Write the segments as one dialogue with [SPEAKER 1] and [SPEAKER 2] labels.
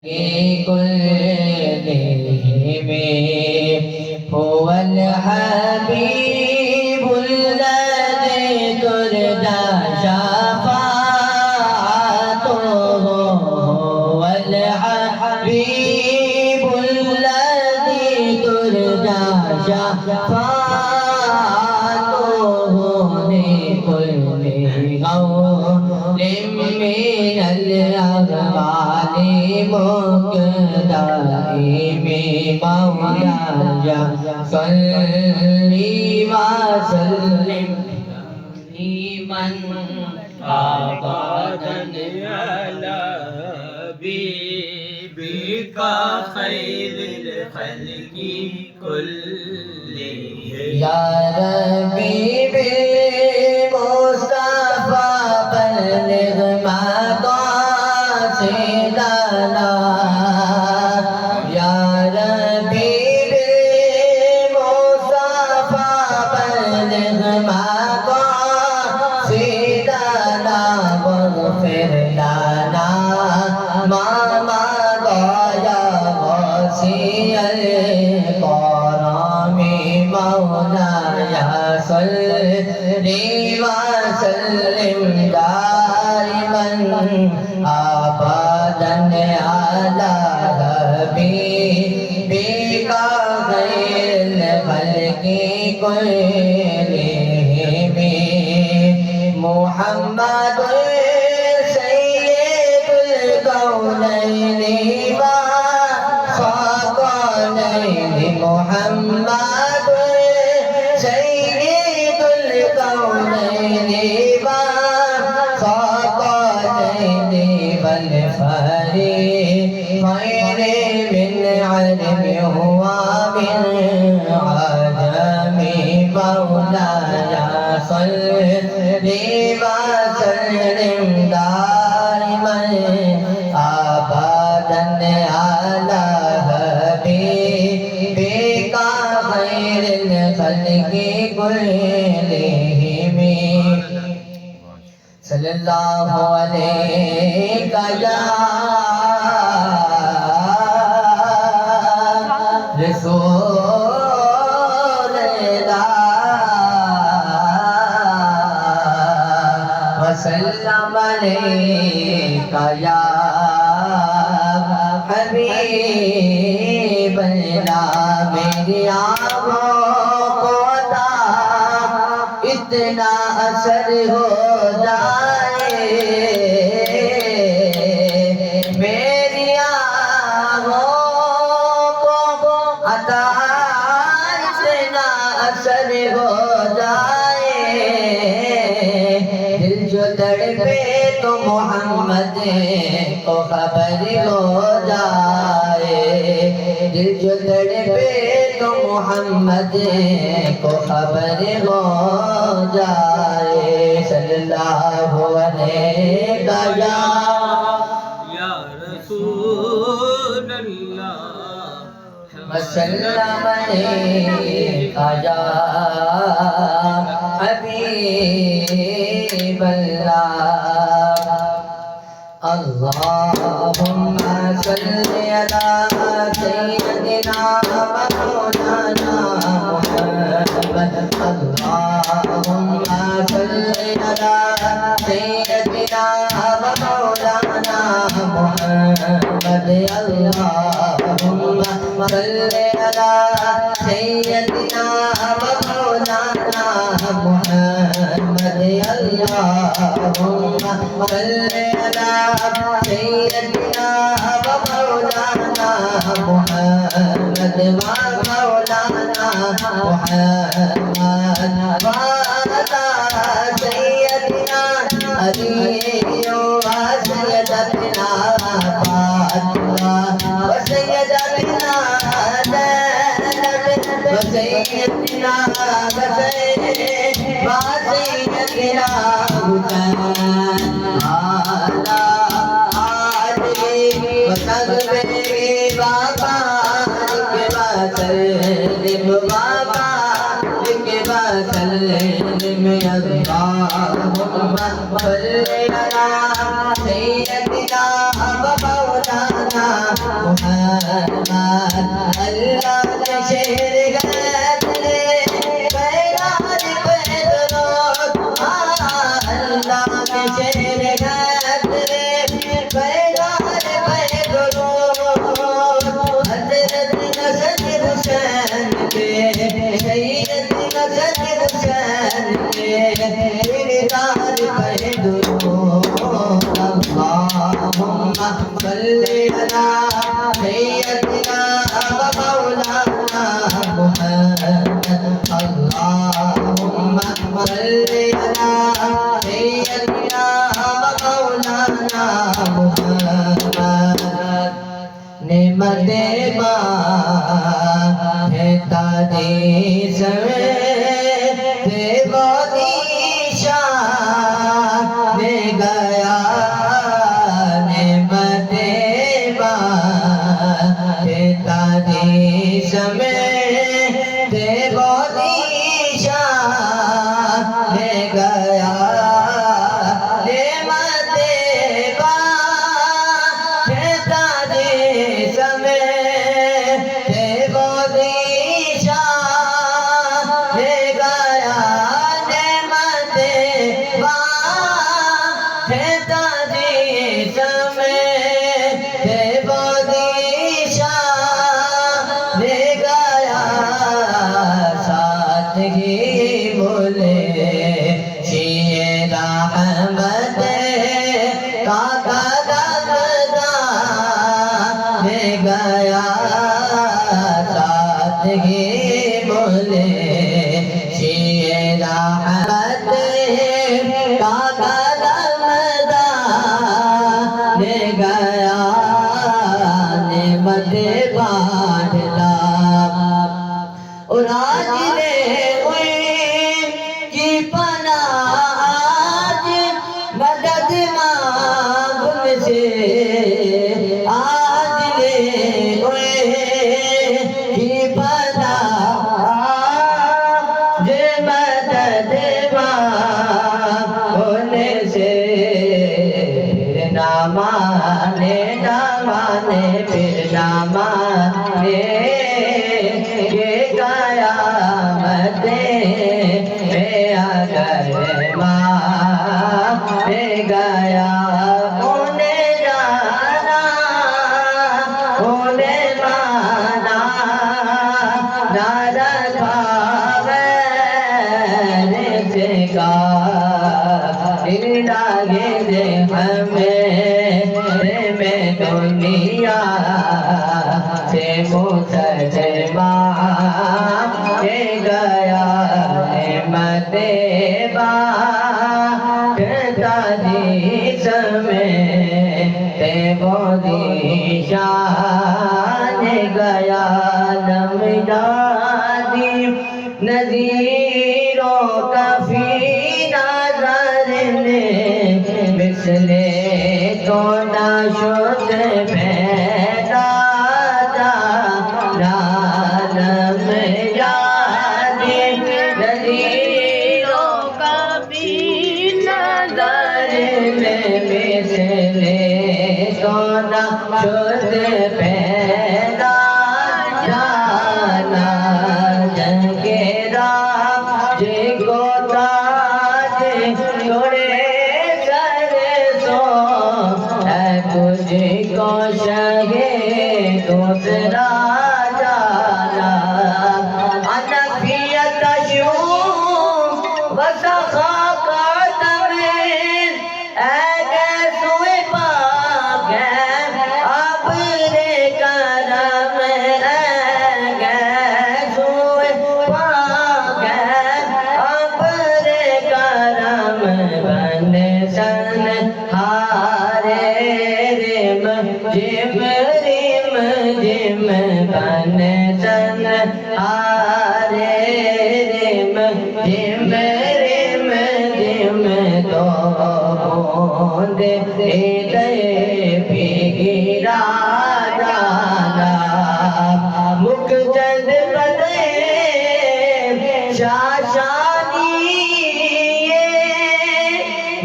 [SPEAKER 1] में हुवल हबीबुल्लज़ी तुरजा शफ़ाअतुहु हुवल हबीबुल्लज़ी तुरजा शफ़ाअतुहु लिकुल्लि क़ौलिन मिनल अग़वालि मौलाया सल्ली व सल्लिम ईमन
[SPEAKER 2] आबादन अला हबीबिका खैरिल खल्क़ि कुल्लिहिम
[SPEAKER 1] या रब्बी बिल-मुस्तफ़ा बल्लिग़ मक़ासिदना सल्ली व सल्लिम दाइमन आबादन अला हबीबिका खैरिल खल्क़ि कुल्लिहिम मुहम्मदुर सय्यिदुल कौनैनि व फ़क़लैनि मुहम्मदुर सय्यिदुल कौनैनि व फ़क़लैनि वल फ़रीक़ैनि मिन अरबि हुवा मिन अजमि मौलाया सल्ली व सल्लिम दाइमन आबादन अला हबीबिका खैरिल खल्क़ि कुल्लिहिम सल्लल्लाहु अलैहि या रसूल अल्लाह व सल्लम अलैका या हबीब अल्लाह मेरी आँखों को इतना असर हो जाए मेरी आँखों को अता इतना असर हो जाए दिल जो तड़पे तो मोहम्मद को खबर हो जाए दिल जो तड़पे तो मोहम्मद को खबर हो जाए सल्लल्लाहु अलैहि
[SPEAKER 2] या रसूल अल्लाह
[SPEAKER 1] वसल्लम अलैका या हबीब अल्लाह अल्लाहुम्मा सल्लि अला सय्यदिना मौलाना मुहम्मद अल्लाहुम्मा सल्लि अला सय्यदिना मौलाना मुहम्मद अल्लाहुम्मा सल्लि अला सय्यदिना मौलाना मुहम्मद अल्लाहुम्मा सल्लि अला सय्यदिना मौलाना मुहम्मद मौलाना मुहम्मद वाला सय्यदिना अली व सय्यदना फातिमा व सय्यदना ज़ैनब व सय्यदना सय्यदना हुसैन आला आली व सगबे बाबा के वसल्लम बाबा के वसल्लम अल्लाहुम्मा सल्लि अला सय्यदिना व मौलाना मुहम्मद अल्लाह के शेर गैदरे पैराज पैदरो अल्लाह के शेर गैदरे पैराज पैदरो हजरत नसर हुसैन के सैयद नसर हुसैन के किरदार पैदरो अल्लाहुम्मा सल्ली अला सय्यदिना व मौलाना मुहम्मद अल्लाहुम्मा सल्ली अला सय्यदिना व मौलाना मुहम्मद नेमते मां है तादी सवे देवो दीशा ने गया नेमते मां है तादी सवे देवो दीशा ने गया नेमते मां है तादी सवे देवो दीशा ने गया नेमते मां है तादी सवे देवो दीशा ने गया साथ ही बोले शिए रहमत काका दमदा ने गया साथ ही बोले शिए रहमत काका दमदा ने गया नेमत बांटला और आज ले की पना आज मदद मांग से आज ले की पना आज मदद मांगने से ना माने फिर ना माने ये कयामते अगर माने गया होने जाना होने माना ना रखा मैंने से का डागे दे हमें में दुनिया से मुसलमा के गया नेमते बांटता दी समय ते बोदिशा ने गया नमदादी नजीरों का फी नजर ने मिसले तो ना शुद्ध पैदा नाम यादी नजीरों का भी नजर में मिसले तो ना शुद्ध पैदा जाना जंगेरा जिको ताज छोड़े तुझको शगे दूसरा जाना अनफियत शू वसखा का तमें सुए पाक अब रे करम सुए पाक अब रे करम बन सन जिम रिम जिम बन सन हारे रिम जिम रिम जिम तो बूंदे गिरा जाना मुख चंद बदे शाशानी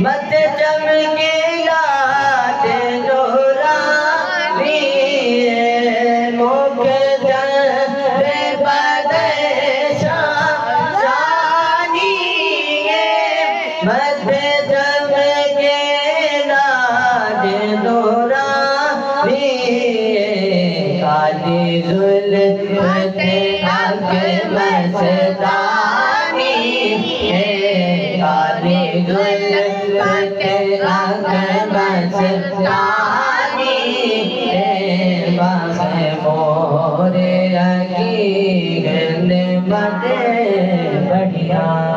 [SPEAKER 1] मत चमके लाट कारी जुल्फ़त आँख मस्तानी है, कारी जुल्फ़त आँख मस्तानी है, बाग़ मोरे की गंद मत बढ़िया